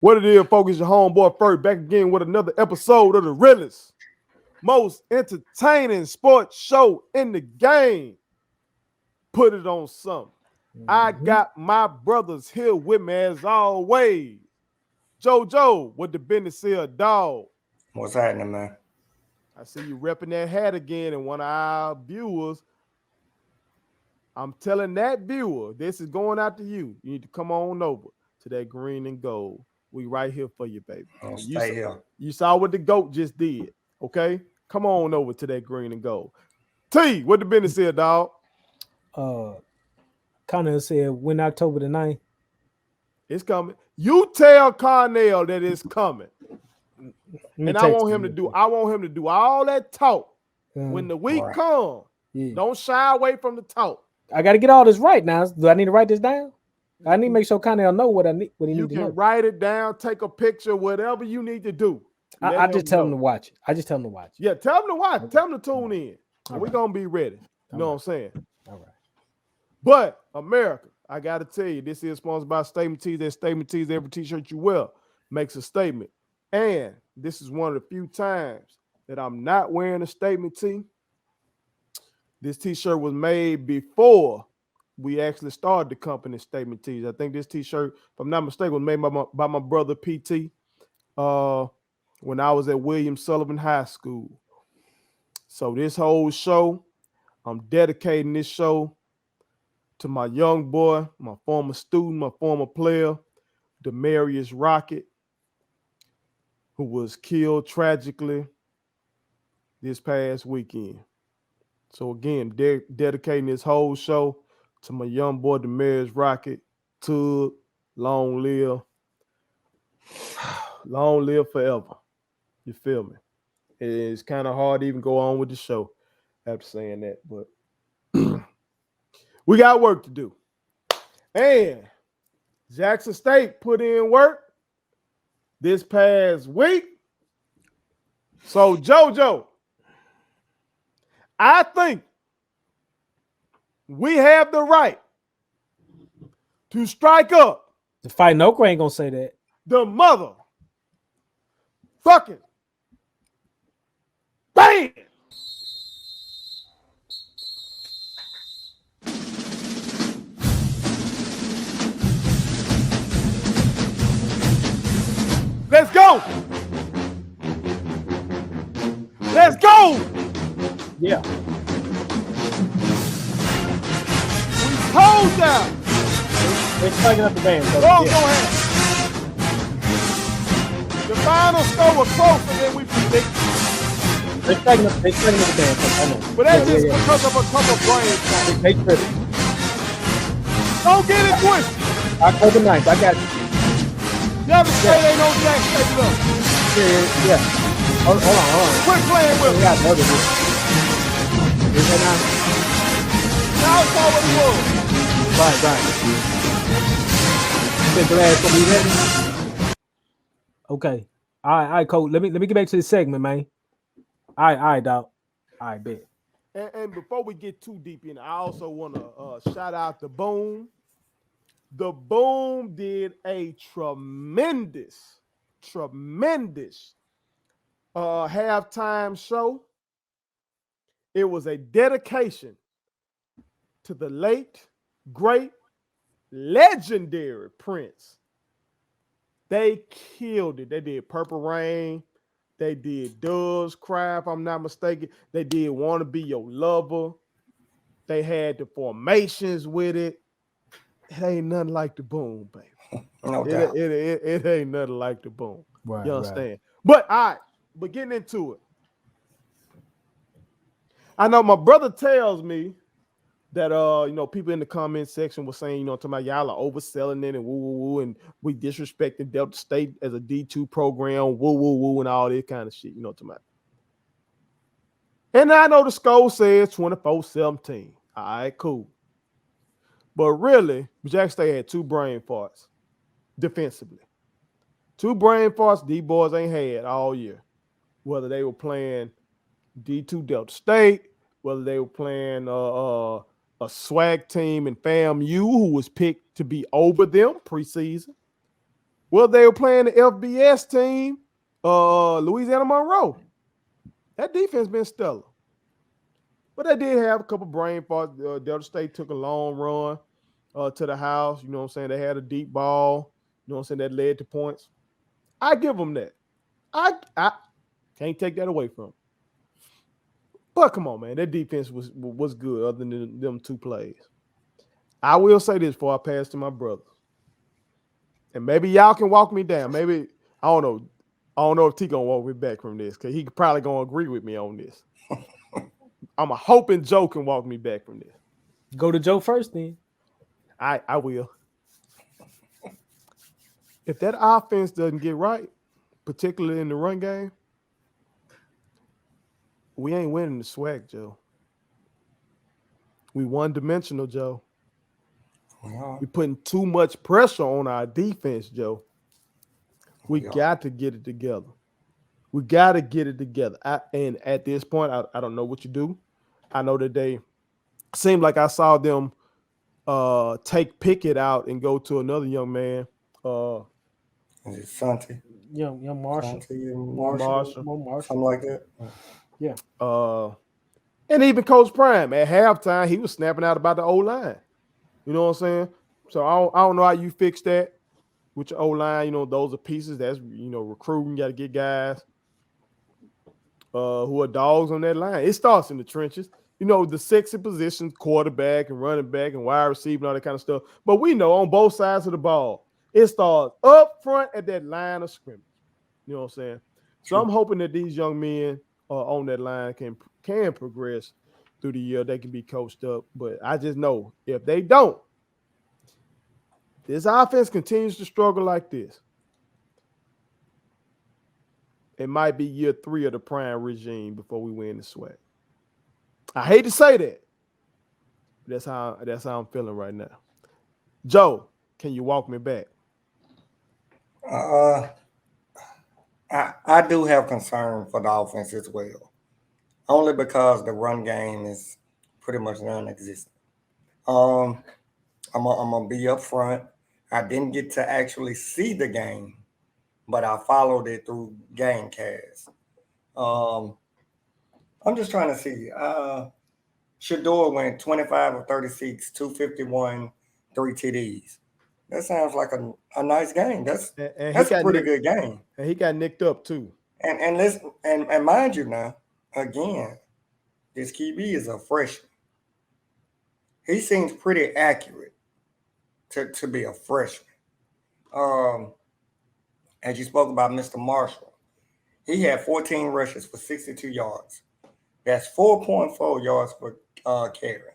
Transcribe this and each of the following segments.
What it is, folks, your homeboy First back again with another episode of the realest, most entertaining sports show in the game. Put it on something. I got my brothers here with me as always. JoJo with the business here, dog. What's happening, man? I see you repping that hat again, and one of our viewers. I'm telling that viewer, this is going out to you. You need to come on over to that green and gold. We right here for you, baby. Stay here. You saw what the GOAT just did, okay? Come on over to that green and gold. T, what the business here, dog? Connell said when October the 9th. It's coming. You tell Cornell that it's coming. And I want him to do all that talk. When the week comes, don't shy away from the talk. I got to get all this right now. Do I need to write this down? I need to make sure Connell know what I need. What he you needs to know. You can write it down, take a picture, whatever you need to do. I just tell him to watch it. I just tell him to watch it. Yeah, tell him to watch. Okay. Tell him to tune in. We're going to be ready. You know what I'm saying? All right. But, America, I got to tell you, this is sponsored by Statement Tees. That Statement Tees, every t-shirt you wear makes a statement. And this is one of the few times that I'm not wearing a statement tee. This t-shirt was made before we actually started the company, Statement Tees. I think this t-shirt, if I'm not mistaken, was made by my brother PT when I was at William Sullivan High School. So this whole show, I'm dedicating this show to my young boy, my former student, my former player, Demarius Rocket, who was killed tragically this past weekend. So again, dedicating this whole show to my young boy, Demarius Rocket, to long live forever. You feel me? It's kind of hard to even go on with the show after saying that, but we got work to do. And Jackson State put in work this past week. So, JoJo, I think we have the right to strike up. The Fighting Okra ain't gonna say that. The mother fucking bang. Let's go. Let's go. Yeah. We hold down. They're striking up the band. So go ahead. The final score was closer than we predicted. They're striking up the band. I know. But that's just because of a couple of brains. They tripping. Don't get it twisted. October 9th. I got it. Never say ain't no Jack State love. Yeah. Hold on. Quit playing with me. Got another one. Now it's all what it was. Right. You think the ass gonna be ready? Okay. All right, Coach. Let me get back to the segment, man. All right, dog. All right, bet. And before we get too deep in, I also want to shout out the Boom. The Boom did a tremendous halftime show. It was a dedication to the late, great, legendary Prince. They killed it. They did Purple Rain. They did Doves Cry, if I'm not mistaken. They did Wanna Be Your Lover. They had the formations with it. It ain't nothing like the Boom, baby. No doubt. It ain't nothing like the Boom. Right, you understand? Right. But all right, but getting into it. I know my brother tells me that people in the comment section were saying, talking about y'all are overselling it and woo and we disrespecting Delta State as a D2 program, woo and all this kind of shit, talking about. And I know the score says 24-17. All right, cool. But really, Jack State had two brain farts defensively. Two brain farts these boys ain't had all year. Whether they were playing D2 Delta State, whether they were playing a SWAC team in FAMU who was picked to be over them preseason, Well, they were playing the FBS team, Louisiana Monroe. That defense been stellar. But they did have a couple brain farts. Delta State took a long run to the house. You know what I'm saying? They had a deep ball. You know what I'm saying? That led to points. I give them that. I can't take that away from them. But come on, man. That defense was good other than them two plays. I will say this before I pass to my brothers. And maybe y'all can walk me down. Maybe, I don't know. I don't know if T gonna walk me back from this because he probably gonna agree with me on this. I'm hoping Joe can walk me back from this. Go to Joe first, then. I will. If that offense doesn't get right, particularly in the run game, we ain't winning the SWAC, Joe. We one-dimensional, Joe. We're putting too much pressure on our defense, Joe. We got to get it together. We got to get it together. And at this point, I don't know what you do. I know that they seemed like I saw them take Pickett out and go to another young man. Is it Santi? Young Marshall. Marshall. Something like that. Yeah. And even Coach Prime at halftime, he was snapping out about the O-line. You know what I'm saying? So I don't know how you fix that with your O-line. You know, those are pieces. That's, you know, recruiting. You got to get guys who are dogs on that line. It starts in the trenches. You know, the sexy positions, quarterback and running back and wide receiver and all that kind of stuff. But we know on both sides of the ball, it starts up front at that line of scrimmage. You know what I'm saying? So I'm hoping that these young men on that line can progress through the year. They can be coached up. But I just know if they don't, this offense continues to struggle like this, it might be year 3 of the prime regime before we win the SWAC. I hate to say that. That's how I'm feeling right now. Joe, can you walk me back? I do have concern for the offense as well, only because the run game is pretty much non-existent. I'm gonna be up front. I didn't get to actually see the game, but I followed it through Gamecast. I'm just trying to see. Shador went 25 of 36, 251, 3 TDs. That sounds like a nice game. That's a pretty good game. And he got nicked up too. And listen, and mind you now, again, this QB is a freshman. He seems pretty accurate to be a freshman. As you spoke about Mr. Marshall, he had 14 rushes for 62 yards. That's 4.4 yards per carry.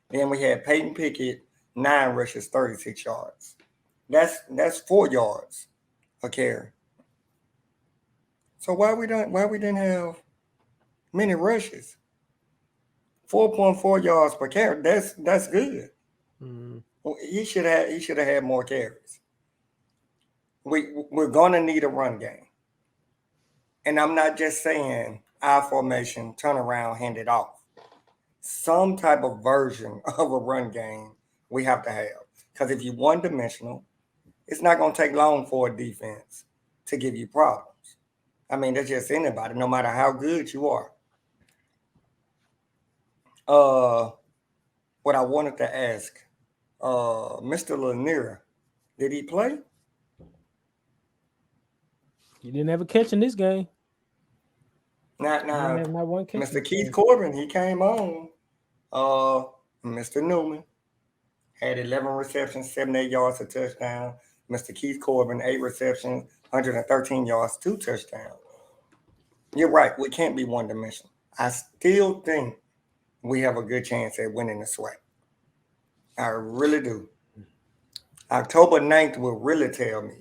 Then we had Peyton Pickett, 9 rushes, 36 yards. That's 4 yards a carry. So why we didn't have many rushes? 4.4 yards per carry. That's good. Mm-hmm. He should have had more carries. We're gonna need a run game. And I'm not just saying I formation, turn around, hand it off. Some type of version of a run game we have to have. Because if you're one-dimensional, it's not going to take long for a defense to give you problems. I mean, that's just anybody, no matter how good you are. What I wanted to ask, Mr. Lanier, did he play? He didn't have a catch in this game. Not one catch. Mr. Keith Corbin, he came on. Mr. Newman had 11 receptions, 78 yards, a touchdown. Mr. Keith Corbin, 8 receptions, 113 yards, 2 touchdowns. You're right. We can't be one-dimensional. I still think we have a good chance at winning the SWAC. I really do. October 9th will really tell me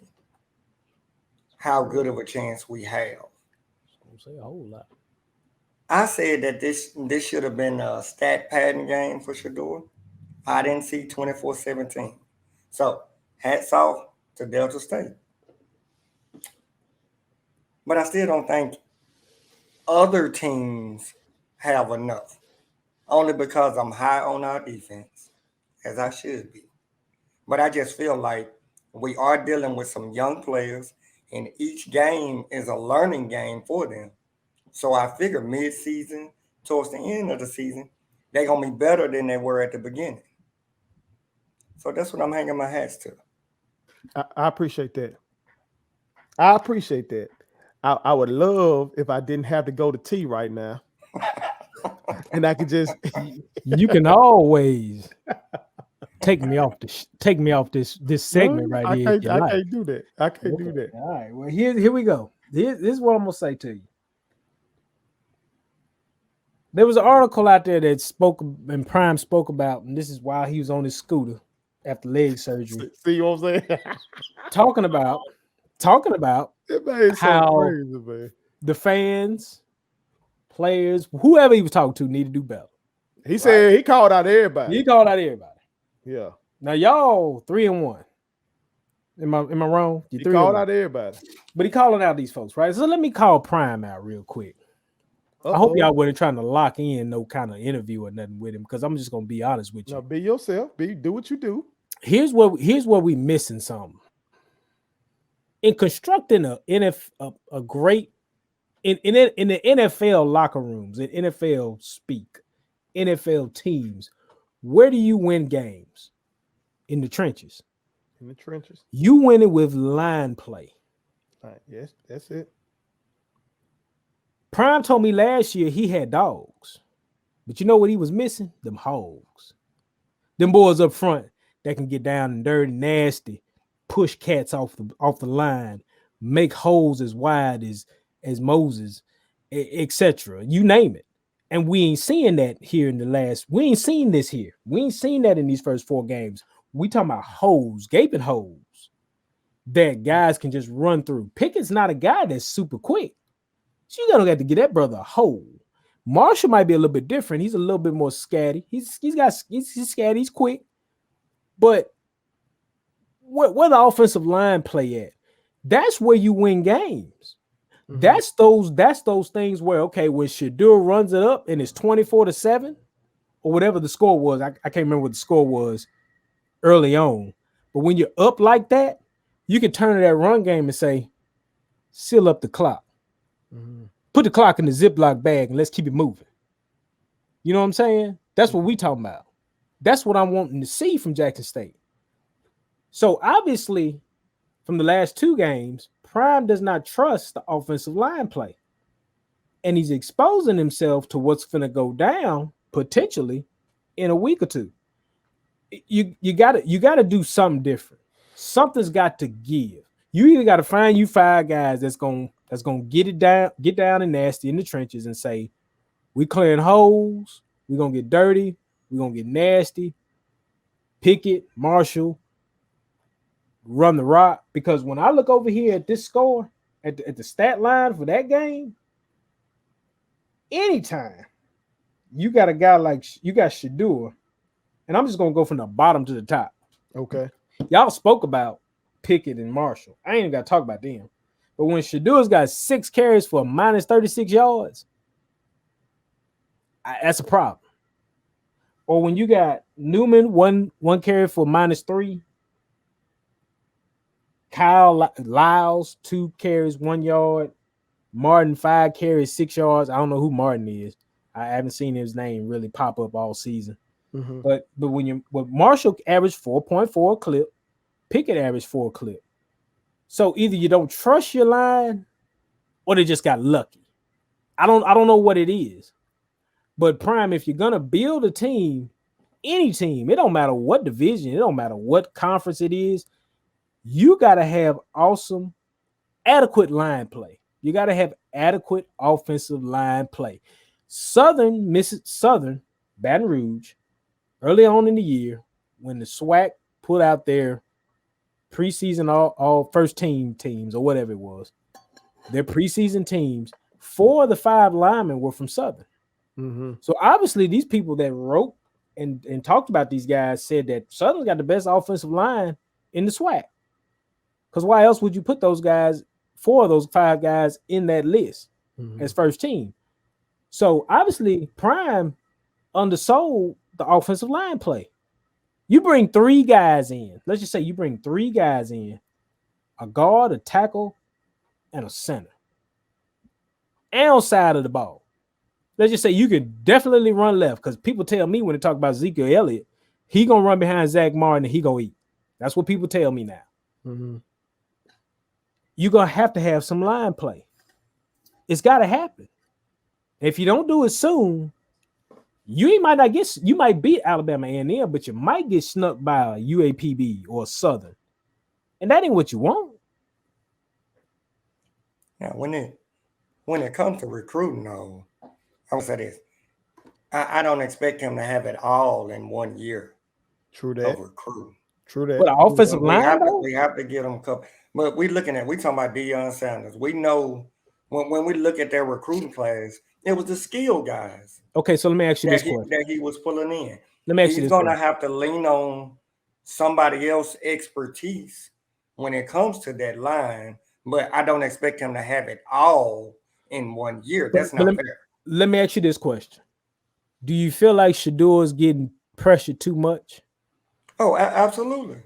how good of a chance we have. Don't say a whole lot. I said that this should have been a stat padding game for Shador. I didn't see 24-17. So hats off to Delta State. But I still don't think other teams have enough. Only because I'm high on our defense, as I should be. But I just feel like We are dealing with some young players, and each game is a learning game for them. So I figure mid-season, towards the end of the season, they're gonna be better than they were at the beginning. So that's what I'm hanging my hats to. I appreciate that. I appreciate that. I would love if I didn't have to go to T right now, and I could just You can always take me off this segment No, right I here. can't. If you I like. can't do that. I can't do Okay. that. All right. Well, here we go. This is what I'm gonna say to you. There was an article out there that spoke and Prime spoke about, and this is while he was on his scooter after leg surgery, See what I'm saying? talking about That man is so how crazy, man. the fans, players, whoever he was talking to, need to do better. He said he called out everybody. He called out everybody. Yeah, Now y'all 3-1. Am I wrong? he You're called 3-1. out everybody. But he calling out these folks, right? So let me call Prime out real quick. I hope y'all weren't trying to lock in no kind of interview or nothing with him, because I'm just gonna be honest with you. No, be yourself. Do what you do. Here's where we missing something. In constructing a great in the NFL locker rooms, in NFL speak, NFL teams, where do you win games? In the trenches. In the trenches. You win it with line play. All right, yes, that's it. Prime told me last year he had dogs, but you know what he was missing? Them hogs. Them boys up front that can get down and dirty, nasty, push cats off the line, make holes as wide as Moses, etc. You name it. And we ain't seeing that here in the last. We ain't seen this here. We ain't seen that in these first 4 games. We talking about holes, gaping holes that guys can just run through. Pickett's not a guy that's super quick. So you gotta have to get that brother a hole. Marshall might be a little bit different. He's a little bit more scatty. He's scatty, he's quick. But where the offensive line play at? That's where you win games. Mm-hmm. That's those things where, okay, when Shadur runs it up and it's 24-7 or whatever the score was, I can't remember what the score was early on. But when you're up like that, you can turn to that run game and say, seal up the clock. Mm-hmm. Put the clock in the Ziploc bag and let's keep it moving. You know what I'm saying? That's what we talking about. That's what I'm wanting to see from Jackson State. So obviously, from the last 2 games, Prime does not trust the offensive line play. And he's exposing himself to what's going to go down potentially in a week or 2. You gotta do something different. Something's got to give. You either got to find you 5 guys that's gonna get down and nasty in the trenches and say, we clearing holes, we're gonna get dirty, we're gonna get nasty. Pickett, Marshall, run the rock. Because when I look over here at this score, at the stat line for that game, anytime you got a guy like you got Shadur, and I'm just gonna go from the bottom to the top. Okay. Y'all spoke about Pickett and Marshall. I ain't even got to talk about them. But when Shadur's got 6 carries for minus 36 yards, that's a problem. Or when you got Newman, one carry for minus 3, Kyle Lyles, 2 carries, 1 yard, Martin, 5 carries, 6 yards. I don't know who Martin is. I haven't seen his name really pop up all season. Mm-hmm. But when Marshall averaged 4.4 clip, Pickett averaged 4 clip. So either you don't trust your line or they just got lucky. I don't know what it is. But Prime, if you're gonna build a team, any team, it don't matter what division, it don't matter what conference it is, you gotta have awesome, adequate line play. You gotta have adequate offensive line play. Southern, Baton Rouge, early on in the year, when the SWAC put out their preseason all first teams or whatever it was, their preseason teams, 4 of the 5 linemen were from Southern. Mm-hmm. So obviously these people that wrote and talked about these guys said that Southern's got the best offensive line in the SWAC. Because why else would you put those guys, 4 of those 5 guys in that list as first team? So obviously Prime undersold the offensive line play. You bring 3 guys in. Let's just say you bring 3 guys in, a guard, a tackle, and a center. And on side of the ball. Let's just say you could definitely run left, because people tell me when they talk about Ezekiel Elliott, he gonna run behind Zach Martin and he gonna eat. That's what people tell me now. Mm-hmm. You're gonna have to have some line play. It's got to happen. If you don't do it soon, you might beat Alabama A&M, but you might get snuck by a UAPB or a Southern, and that ain't what you want. Now, when it comes to recruiting, though, I would say this: I don't expect him to have it all in 1 year. True that. Of recruiting. True that. But the offensive line, we have to get them a couple. But we talking about Deion Sanders. We know when we look at their recruiting class, it was the skill guys. Okay, so let me ask you this question. That he was pulling in. Let me ask you this. He's going to have to lean on somebody else's expertise when it comes to that line, but I don't expect him to have it all in 1 year. That's not fair. Let me ask you this question. Do you feel like Shedeur is getting pressured too much? Oh, absolutely.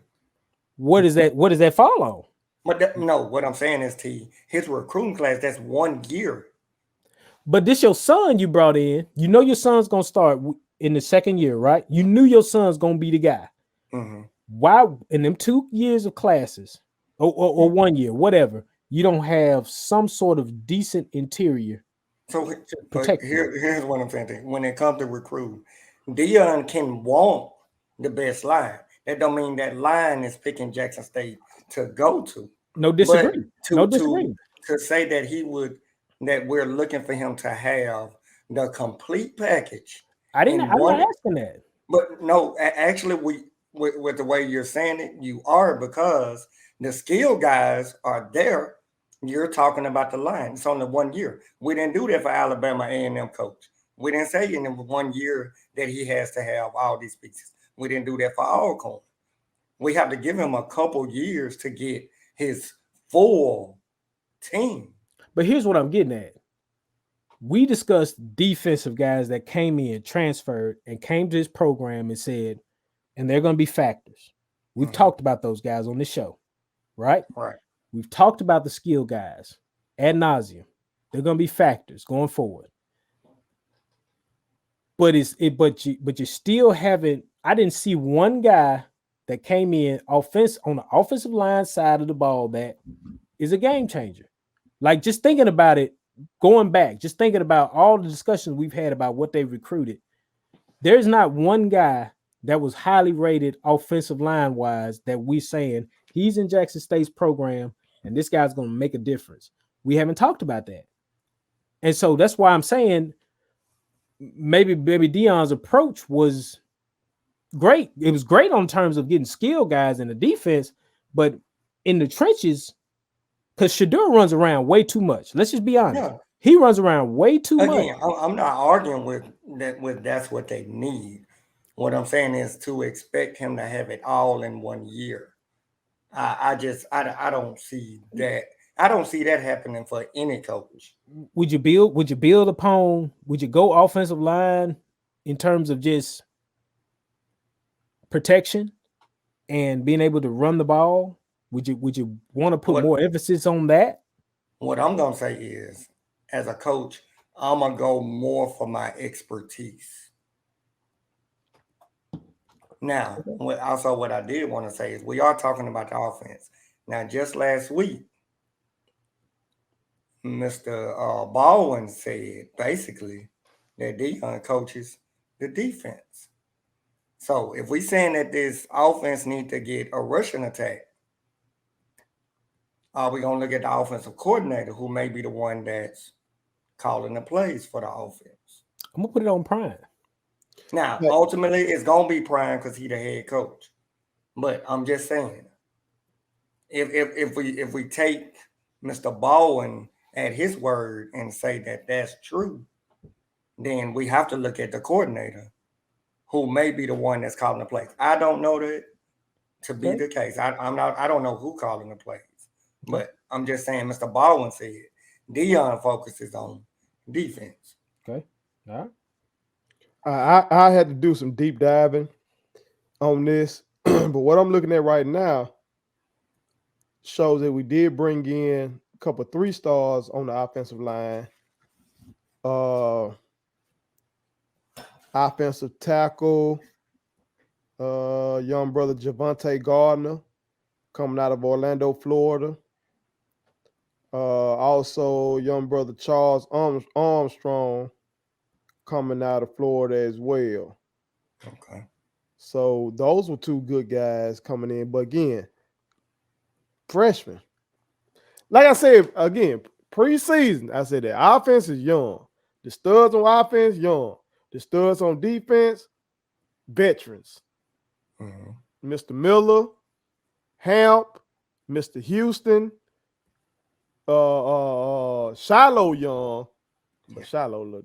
What does that fall on? But what I'm saying is, his recruiting class, that's 1 year. But this your son you brought in. You know your son's going to start in the second year, right? You knew your son's going to be the guy. Mm-hmm. Why in them 2 years of classes or 1 year, whatever, you don't have some sort of decent interior to protect? Here's what I'm saying. When it comes to recruiting, Deion can want the best line. That don't mean that line is picking Jackson State to go to. No disagree. No disagree. To say that that we're looking for him to have the complete package. I'm not asking that. But no, actually, with the way you're saying it, you are, because the skill guys are there. You're talking about the line. It's only 1 year. We didn't do that for Alabama A&M coach. We didn't say in 1 year that he has to have all these pieces. We didn't do that for Alcorn. We have to give him a couple years to get his full team. But here's what I'm getting at. We discussed defensive guys that came in, transferred, and came to this program and said, and they're going to be factors. We've talked about those guys on this show, right? Right. We've talked about the skill guys ad nauseum. They're going to be factors going forward. But you still haven't. I didn't see one guy that came in on the offensive line side of the ball that is a game changer. Like, just thinking about it, going back, just thinking about all the discussions we've had about what they recruited, there's not one guy that was highly rated offensive line wise that we saying he's in Jackson State's program and this guy's going to make a difference. We haven't talked about that. And so that's why I'm saying maybe Deion's approach was great. It was great on terms of getting skilled guys in the defense, but in the trenches, because Shedeur runs around way too much. Let's just be honest. Yeah. He runs around way too much. I'm not arguing with that's what they need. What I'm saying is to expect him to have it all in 1 year. I don't see that. I don't see that happening for any coach. Would you go offensive line in terms of just protection and being able to run the ball? Would you want to put more emphasis on that? What I'm going to say is, as a coach, I'm going to go more for my expertise. Now, also what I did want to say is we are talking about the offense. Now, just last week, Mr. Baldwin said basically that Deion coaches the defense. So if we're saying that this offense needs to get a rushing attack, are we going to look at the offensive coordinator who may be the one that's calling the plays for the offense? I'm going to put it on Prime. Now, ultimately, it's going to be Prime because he's the head coach. But I'm just saying, if we take Mr. Baldwin at his word and say that that's true, then we have to look at the coordinator who may be the one that's calling the plays. I don't know that to be the case. I don't know who calling the plays. But I'm just saying, Mr. Baldwin said Deion focuses on defense. Okay. All right. I had to do some deep diving on this, But what I'm looking at right now shows that we did bring in a couple 3-stars on the offensive line. Offensive tackle, young brother Javante Gardner coming out of Orlando, Florida. Also, young brother Charles Armstrong coming out of Florida as well. Okay. So those were 2 good guys coming in. But again, freshmen. Like I said, again, preseason, I said the offense is young. The studs on offense, young. The studs on defense, veterans. Mm-hmm. Mr. Miller, Hamp, Mr. Houston, Shiloh young. But Shiloh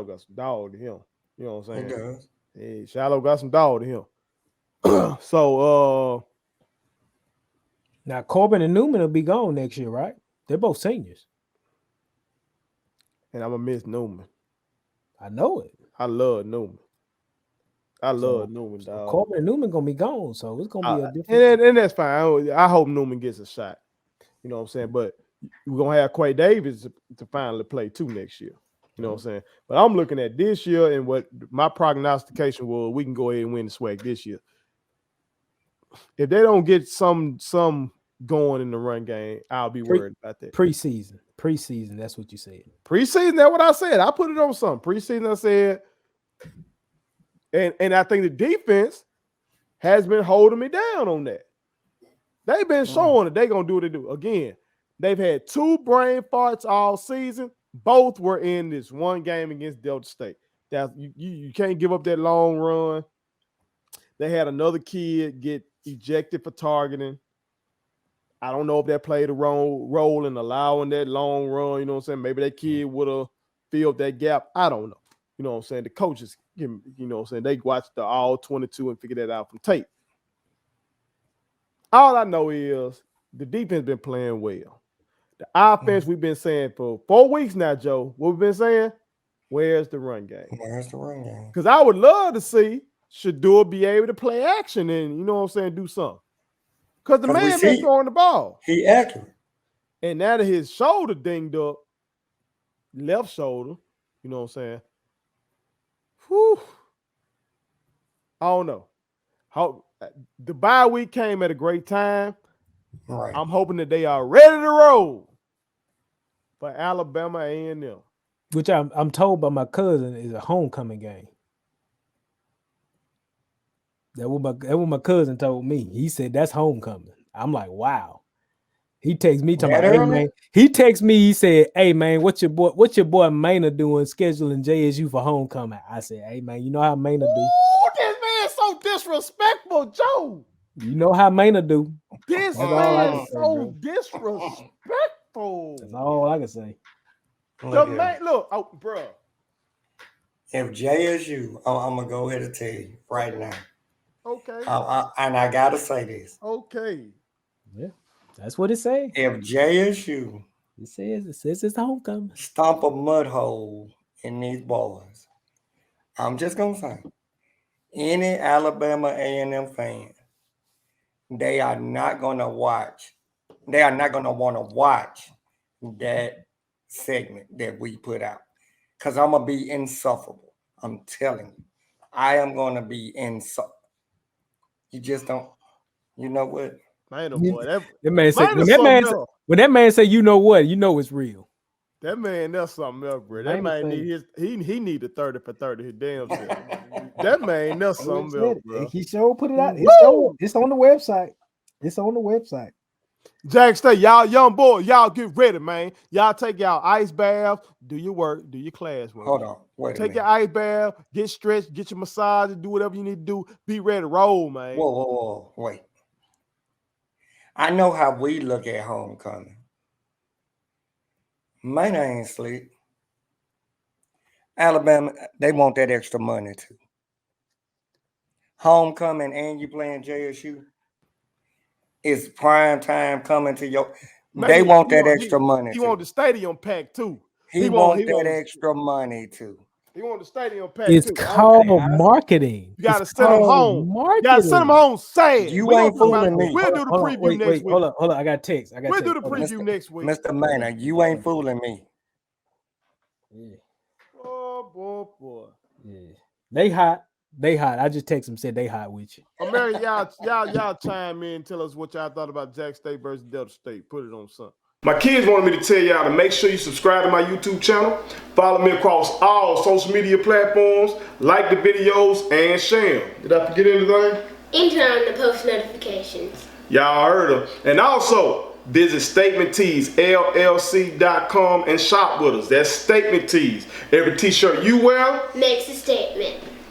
got some dog to him. You know what I'm saying? He does. Hey, Shiloh got some dog to him. So Now Corbin and Newman will be gone next year, right? They're both seniors. and I'm gonna miss Newman. I know it. I love Newman. I love So- Newman, So dog. Corbin and Newman gonna be gone, so it's gonna be a different. And that's fine. I hope Newman gets a shot. You know what I'm saying? But we're gonna have Quay Davis to finally play too next year. You know what I'm saying? But I'm looking at this year, and what my prognostication was, we can go ahead and win the SWAC this year. If they don't get some going in the run game, I'll be worried about that. Preseason. That's what you said. Preseason, that's what I said. I put it on something. Preseason, I said, and I think the defense has been holding me down on that. They've been showing that they're gonna do what they do. Again, they've had 2 brain farts all season. Both were in this one game against Delta State. That you can't give up that long run. They had another kid get ejected for targeting. I don't know if that played a role in allowing that long run. You know what I'm saying? Maybe that kid would have filled that gap. I don't know. You know what I'm saying? The coaches, you know what I'm saying? They watched the all 22 and figured that out from tape. All I know is the defense been playing well. The offense, we've been saying for 4 weeks now, Joe. What we've been saying? Where's the run game? Where's the run game? Because I would love to see Shador be able to play action and, you know what I'm saying, do something. Because the man been throwing the ball. He accurate. And now that his shoulder dinged up, left shoulder, you know what I'm saying? Whew. I don't know. The bye week came at a great time. Right. I'm hoping that they are ready to roll for Alabama A&M. Which I'm told by my cousin is a homecoming game. That what my cousin told me. He said that's homecoming. I'm like, wow. He texts me talking about, hey, man. He texts me. He said, "Hey man, what's your boy Maynard doing scheduling JSU for homecoming?" I said, "Hey man, you know how Maynard do." Ooh, this man so disrespectful, Joe. You know how Maynard do. This That's all I man can say, so bro. disrespectful. That's all I can say. Look, bro. If JSU, I'm gonna go ahead and tell you right now. Okay. And I gotta say this. Okay. Yeah, that's what it says. If JSU It says it's homecoming. stomp a mud hole in these boys, I'm just gonna say, any Alabama A&M fan, they are not gonna watch. They are not gonna want to watch that segment that we put out, because I'm gonna be insufferable. I'm telling you, I am gonna be insufferable. You just don't. You know what? Man, oh boy, That man said when that man say, you know what, you know it's real. That man, that's something else, bro. That man need he need a 30 for 30 his damn self. That man, that's something else, bro. He sure put it out. It's on the website. It's on the website. Jack State, y'all young boys, y'all get ready, man. Y'all take y'all ice bath, do your work, do your class work. Hold on, wait a minute. Take your ice bath, get stretched, get your massage, do whatever you need to do. Be ready to roll, man. Whoa, wait. I know how we look at homecoming. Man, I ain't sleep. Alabama, they want that extra money too. Homecoming and you playing JSU. It's prime time coming to your. Man, they want that extra money. He want the stadium packed too. He want that extra money too. He wanted the stadium packed It's too. called Okay, marketing. You gotta It's send them called home. Marketing. You gotta send them home sad. You We gonna ain't talk about- fooling me. We'll do the Hold on, preview wait, next wait, week. hold up. I got text. We'll do the Hold on. preview next week. Mr. Manor, you ain't fooling me. Yeah, Oh boy. yeah. They hot. I just text them said they hot with you. America, y'all chime in and tell us what y'all thought about Jack State versus Delta State. Put it on something. My kids wanted me to tell y'all to make sure you subscribe to my YouTube channel, follow me across all social media platforms, like the videos, and share them. Did I forget anything? And turn on the post notifications. Y'all heard them. And also, visit Statement Tees, LLC.com and shop with us. That's Statement Tees. Every t-shirt you wear Makes a statement.